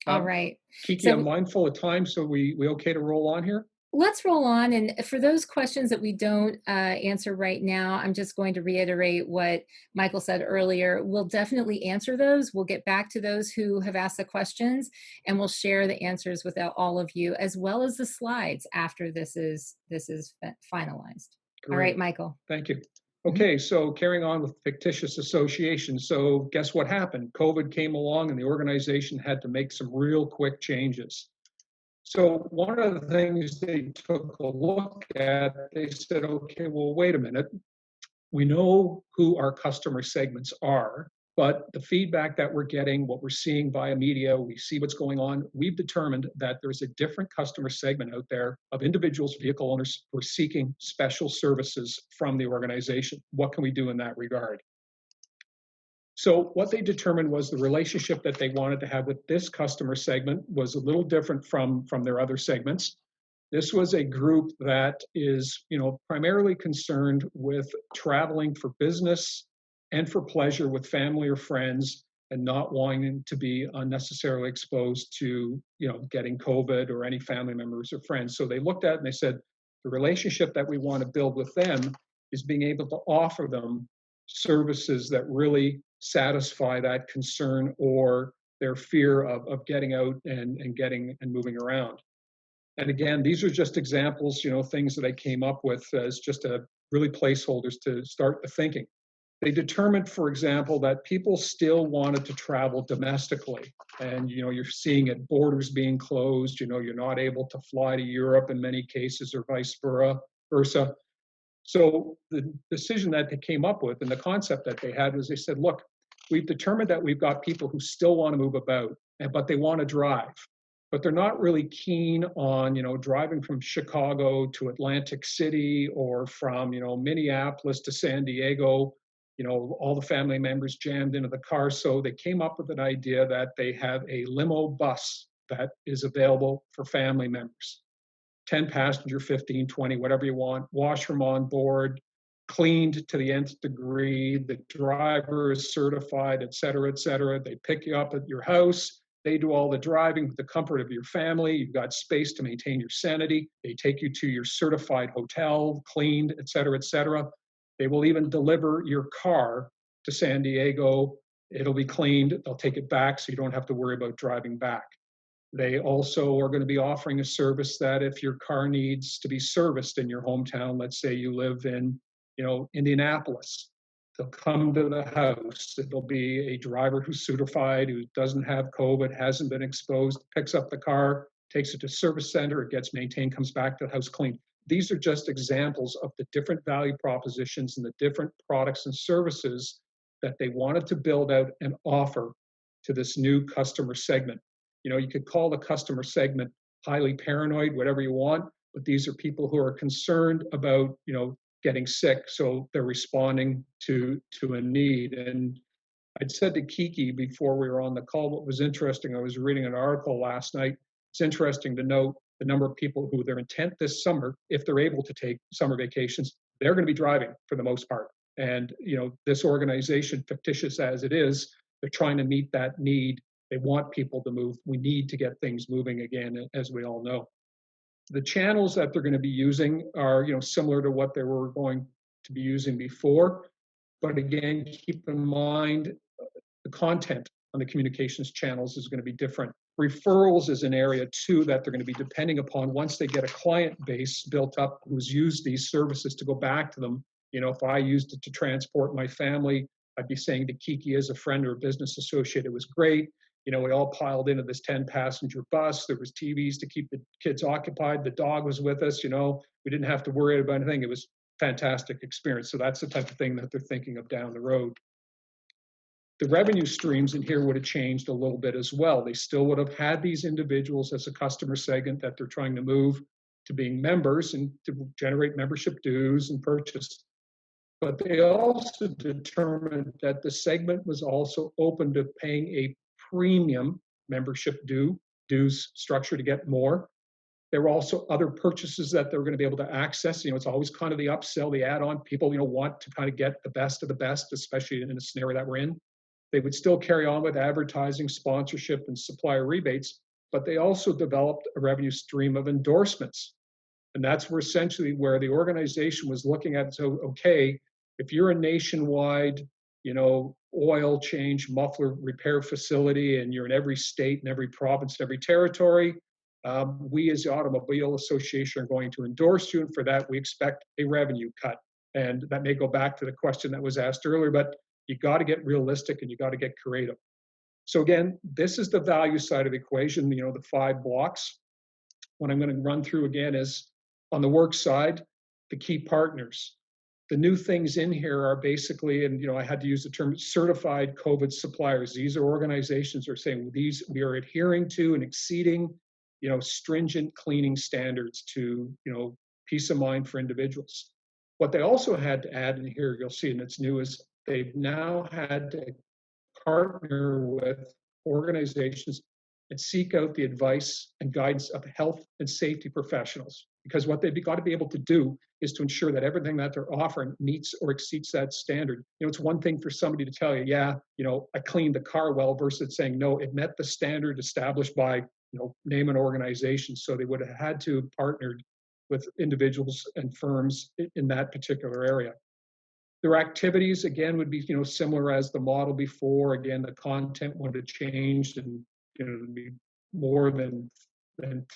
Speaker 1: All right.
Speaker 2: Kiki, I'm
Speaker 1: So
Speaker 2: mindful of time, so we okay to roll on here?
Speaker 1: let's roll on. And for those questions that we don't answer right now, I'm just going to reiterate what Michael said earlier. We'll definitely answer those. We'll get back to those who have asked the questions, and we'll share the answers with all of you, as well as the slides after this is finalized.
Speaker 2: Great.
Speaker 1: All right, Michael.
Speaker 2: Thank you. Okay, so carrying on with fictitious association. So guess what happened? COVID came along and the organization had to make some real quick changes. So one of the things they took a look at, they said, okay, well, wait a minute. We know who our customer segments are, but the feedback that we're getting, what we're seeing via media, we see what's going on. We've determined that there's a different customer segment out there of individuals, vehicle owners who are seeking special services from the organization. What can we do in that regard? So what they determined was the relationship that they wanted to have with this customer segment was a little different from their other segments. This was a group that is, primarily concerned with traveling for business and for pleasure with family or friends and not wanting to be unnecessarily exposed to, getting COVID or any family members or friends. So they looked at it and they said, the relationship that we want to build with them is being able to offer them services that really satisfy that concern or their fear of getting out and getting and moving around. And again, these are just examples, things that I came up with as just really placeholders to start the thinking. They determined, for example, that people still wanted to travel domestically. And, you're seeing it, borders being closed, you're not able to fly to Europe in many cases or vice versa. So the decision that they came up with and the concept that they had was they said, look, we've determined that we've got people who still want to move about, but they want to drive. But they're not really keen on, driving from Chicago to Atlantic City or from, Minneapolis to San Diego, all the family members jammed into the car. So they came up with an idea that they have a limo bus that is available for family members. 10 passenger, 15, 20, whatever you want, washroom on board, cleaned to the nth degree, the driver is certified, et cetera, et cetera. They pick you up at your house, They do all the driving with the comfort of your family. You've got space to maintain your sanity. They take you to your certified hotel, cleaned, et cetera, et cetera. They will even deliver your car to San Diego. It'll be cleaned. They'll take it back so you don't have to worry about driving back. They also are going to be offering a service that if your car needs to be serviced in your hometown, let's say you live in, Indianapolis, they'll come to the house. It'll be a driver who's certified, who doesn't have COVID, hasn't been exposed, picks up the car, takes it to service center, it gets maintained, comes back to the house cleaned. These are just examples of the different value propositions and the different products and services that they wanted to build out and offer to this new customer segment. You could call the customer segment highly paranoid, whatever you want, but these are people who are concerned about, getting sick. So they're responding to a need. And I'd said to Kiki before we were on the call, what was interesting, I was reading an article last night. It's interesting to note the number of people who their intent this summer, if they're able to take summer vacations, they're going to be driving for the most part. And, this organization, fictitious as it is, they're trying to meet that need. They want people to move. We need to get things moving again, as we all know. The channels that they're going to be using are, similar to what they were going to be using before. But again, keep in mind the content on the communications channels is going to be different. Referrals is an area too that they're going to be depending upon once they get a client base built up who's used these services to go back to them. If I used it to transport my family, I'd be saying to Kiki as a friend or a business associate, it was great. We all piled into this 10-passenger bus. There was TVs to keep the kids occupied. The dog was with us. We didn't have to worry about anything. It was a fantastic experience. So that's the type of thing that they're thinking of down the road. The revenue streams in here would have changed a little bit as well. They still would have had these individuals as a customer segment that they're trying to move to being members and to generate membership dues and purchase. But they also determined that the segment was also open to paying a premium membership dues structure to get more. There were also other purchases that they were going to be able to access. It's always kind of the upsell, the add-on. People, want to kind of get the best of the best, especially in a scenario that we're in. They would still carry on with advertising, sponsorship, and supplier rebates, but they also developed a revenue stream of endorsements. And that's where essentially where the organization was looking at, so, okay, if you're a nationwide, oil change, muffler repair facility, and you're in every state and every province, every territory, we as the Automobile Association are going to endorse you. And for that, we expect a revenue cut. And that may go back to the question that was asked earlier, but you got to get realistic and you got to get creative. So again, this is the value side of the equation, the 5 blocks. What I'm going to run through again is on the work side, the key partners. The new things in here are basically, and I had to use the term certified COVID suppliers. These are organizations that are saying we are adhering to and exceeding, stringent cleaning standards to, peace of mind for individuals. What they also had to add in here, you'll see, and it's new, is they've now had to partner with organizations and seek out the advice and guidance of health and safety professionals. Because what they've got to be able to do is to ensure that everything that they're offering meets or exceeds that standard. It's one thing for somebody to tell you, I cleaned the car well, versus saying, no, it met the standard established by, name an organization. So they would have had to have partnered with individuals and firms in that particular area. Their activities, again, would be, similar as the model before. Again, the content would have changed and, it'd be more than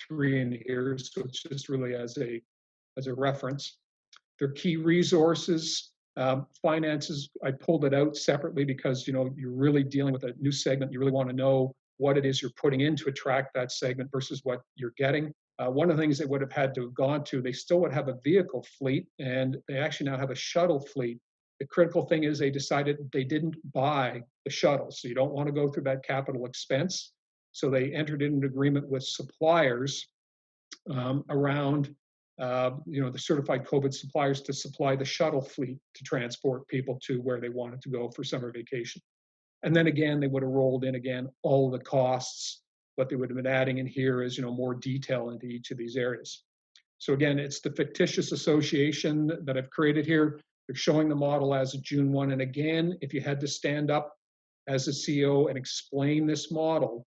Speaker 2: 3 in here. So it's just really as a reference. Their key resources, finances, I pulled it out separately because, you're really dealing with a new segment. You really want to know what it is you're putting in to attract that segment versus what you're getting. One of the things they would have had to have gone to, they still would have a vehicle fleet, and they actually now have a shuttle fleet. The critical thing is they decided they didn't buy the shuttle. So you don't want to go through that capital expense. So they entered into an agreement with suppliers around, the certified COVID suppliers to supply the shuttle fleet to transport people to where they wanted to go for summer vacation. And then again, they would have rolled in again all the costs. What they would have been adding in here is, more detail into each of these areas. So again, it's the fictitious association that I've created here. They're showing the model as of June 1. And again, if you had to stand up as a CEO and explain this model,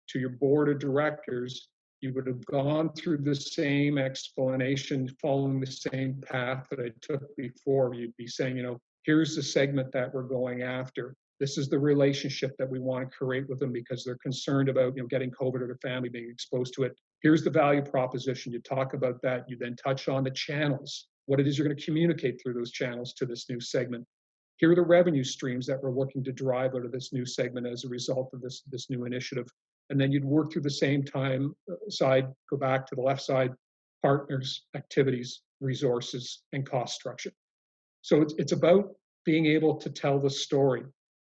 Speaker 2: to your board of directors, you would have gone through the same explanation, following the same path that I took before. You'd be saying, here's the segment that we're going after. This is the relationship that we want to create with them because they're concerned about, getting COVID or their family being exposed to it. Here's the value proposition. You talk about that. You then touch on the channels, what it is you're going to communicate through those channels to this new segment. Here are the revenue streams that we're looking to drive out of this new segment as a result of this new initiative. And then you'd work through the same time side, go back to the left side, partners, activities, resources, and cost structure. So it's about being able to tell the story.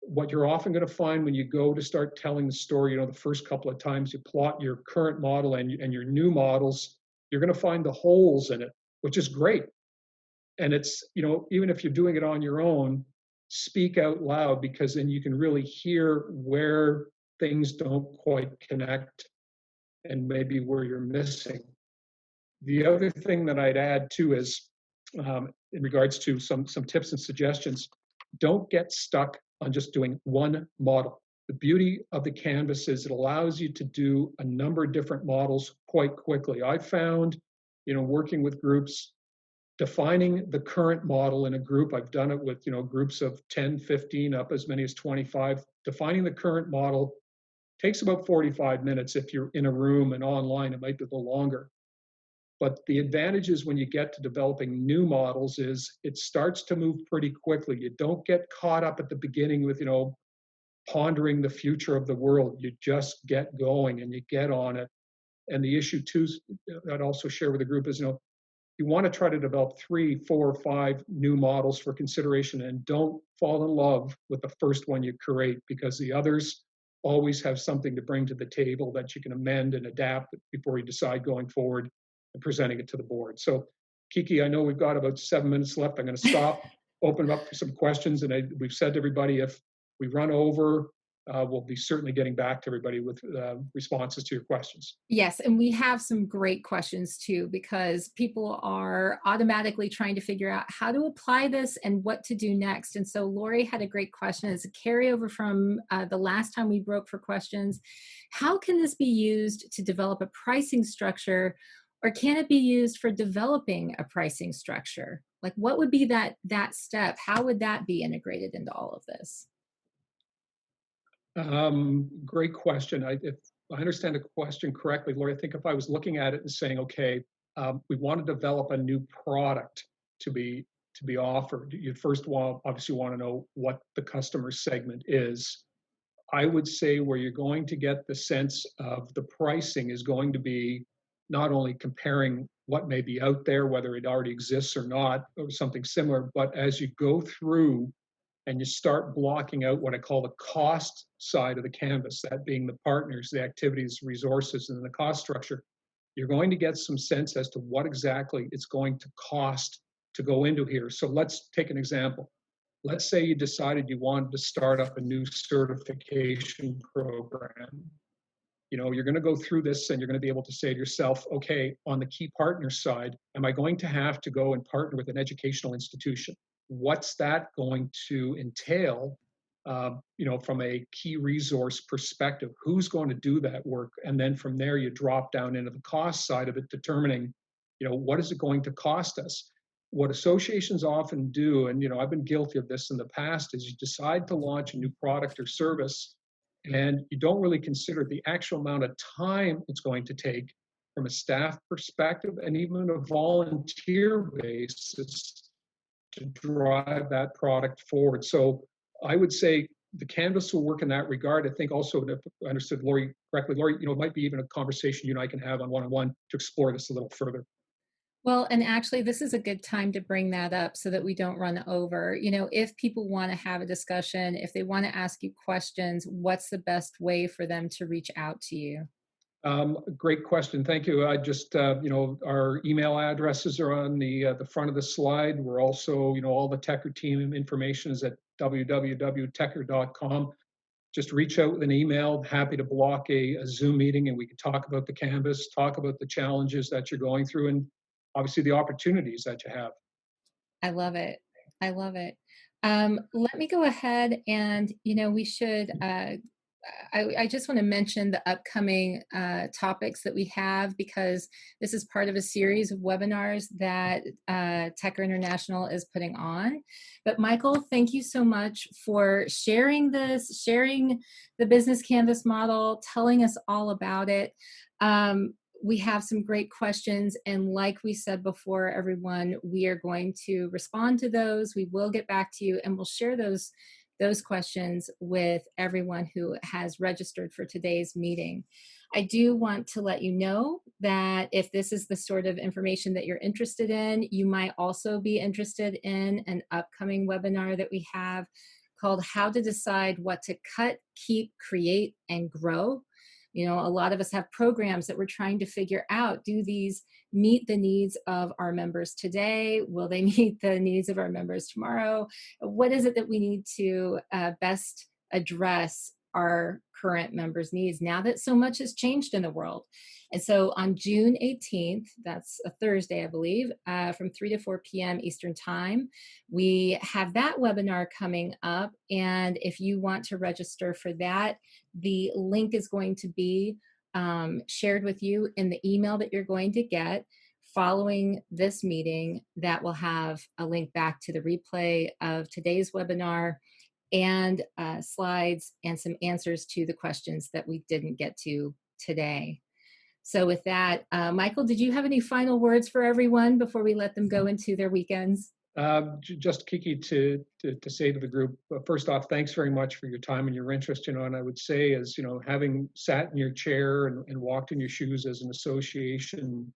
Speaker 2: What you're often going to find when you go to start telling the story, the first couple of times you plot your current model and your new models, you're going to find the holes in it, which is great. And it's, even if you're doing it on your own, speak out loud, because then you can really hear where things don't quite connect and maybe where you're missing. The other thing that I'd add too is, in regards to some tips and suggestions, don't get stuck on just doing one model. The beauty of the Canvas is it allows you to do a number of different models quite quickly. I found, working with groups, defining the current model in a group, I've done it with, groups of 10, 15, up as many as 25. Defining the current model takes about 45 minutes. If you're in a room, and online, it might be a little longer. But the advantages when you get to developing new models is it starts to move pretty quickly. You don't get caught up at the beginning with, pondering the future of the world. You just get going and you get on it. And the issue too, I'd also share with the group is, you want to try to develop 3, 4, 5 new models for consideration, and don't fall in love with the first one you create, because the others always have something to bring to the table that you can amend and adapt before you decide going forward and presenting it to the board. So Kiki, I know we've got about 7 minutes left. I'm going to stop, open up for some questions. And we've said to everybody, if we run over, we'll be certainly getting back to everybody with responses to your questions.
Speaker 1: Yes, and we have some great questions too, because people are automatically trying to figure out how to apply this and what to do next. And so Lori had a great question as a carryover from the last time we broke for questions. How can this be used to develop a pricing structure, or can it be used for developing a pricing structure? Like, what would be that step? How would that be integrated into all of this?
Speaker 2: Great question. If I understand the question correctly, Lori, I think if I was looking at it and saying, okay, we want to develop a new product to be offered, you first obviously want to know what the customer segment is. I would say where you're going to get the sense of the pricing is going to be not only comparing what may be out there, whether it already exists or not, or something similar, but as you go through and you start blocking out what I call the cost side of the canvas, that being the partners, the activities, resources, and the cost structure, you're going to get some sense as to what exactly it's going to cost to go into here. So let's take an example. Let's say you decided you wanted to start up a new certification program. You're going to go through this and you're going to be able to say to yourself, okay, on the key partner side, am I going to have to go and partner with an educational institution? What's that going to entail, from a key resource perspective? Who's going to do that work? And then from there, you drop down into the cost side of it, determining, what is it going to cost us? What associations often do, and I've been guilty of this in the past, is you decide to launch a new product or service, and you don't really consider the actual amount of time it's going to take from a staff perspective and even a volunteer basis to drive that product forward. So I would say the Canvas will work in that regard. I think also, if I understood Lori correctly, Lori, it might be even a conversation you and I can have on one-on-one to explore this a little further.
Speaker 1: Well, and actually, this is a good time to bring that up so that we don't run over. If people want to have a discussion, if they want to ask you questions, what's the best way for them to reach out to you?
Speaker 2: Great question. Thank you. I just, our email addresses are on the front of the slide. We're also, all the Tecker team information is at www.tecker.com. Just reach out with an email. Happy to block a Zoom meeting and we can talk about the Canvas, talk about the challenges that you're going through, and obviously the opportunities that you have.
Speaker 1: I love it. I love it. Let me go ahead and, we should I just want to mention the upcoming topics that we have, because this is part of a series of webinars that Tecker International is putting on. But Michael, thank you so much for sharing this, sharing the business canvas model, telling us all about it. We have some great questions, and like we said before, everyone, we are going to respond to those. We will get back to you, and we'll share those questions with everyone who has registered for today's meeting. I do want to let you know that if this is the sort of information that you're interested in, you might also be interested in an upcoming webinar that we have called How to Decide What to Cut, Keep, Create, and Grow. You know, a lot of us have programs that we're trying to figure out, do these meet the needs of our members today? Will they meet the needs of our members tomorrow? What is it that we need to best address our current members' needs now that so much has changed in the world? And so on June 18th, that's a Thursday, I believe, from 3 to 4 p.m. Eastern Time, we have that webinar coming up. And if you want to register for that, the link is going to be shared with you in the email that you're going to get following this meeting. That will have a link back to the replay of today's webinar and slides and some answers to the questions that we didn't get to today. So with that, Michael, did you have any final words for everyone before we let them go into their weekends?
Speaker 2: Just Kiki to say to the group, first off, thanks very much for your time and your interest. And I would say, as having sat in your chair and walked in your shoes as an association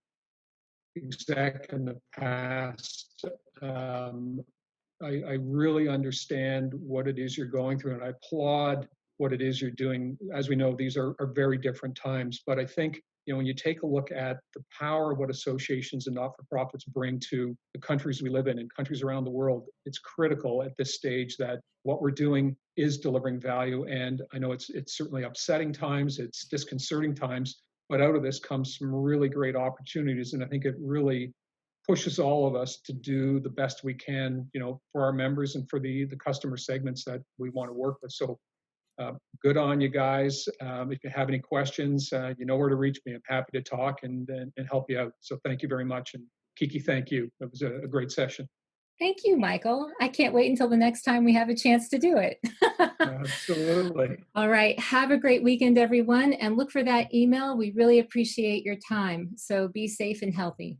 Speaker 2: exec in the past, I really understand what it is you're going through, and I applaud what it is you're doing. As we know, these are very different times, but I think when you take a look at the power of what associations and not-for-profits bring to the countries we live in and countries around the world, it's critical at this stage that what we're doing is delivering value. And I know it's certainly upsetting times, it's disconcerting times, but out of this comes some really great opportunities, and I think it really pushes all of us to do the best we can, for our members and for the customer segments that we want to work with. So good on you guys. If you have any questions, you know where to reach me. I'm happy to talk and help you out. So thank you very much. And Kiki, thank you. It was a great session.
Speaker 1: Thank you, Michael. I can't wait until the next time we have a chance to do it.
Speaker 2: Absolutely.
Speaker 1: All right. Have a great weekend, everyone. And look for that email. We really appreciate your time. So be safe and healthy.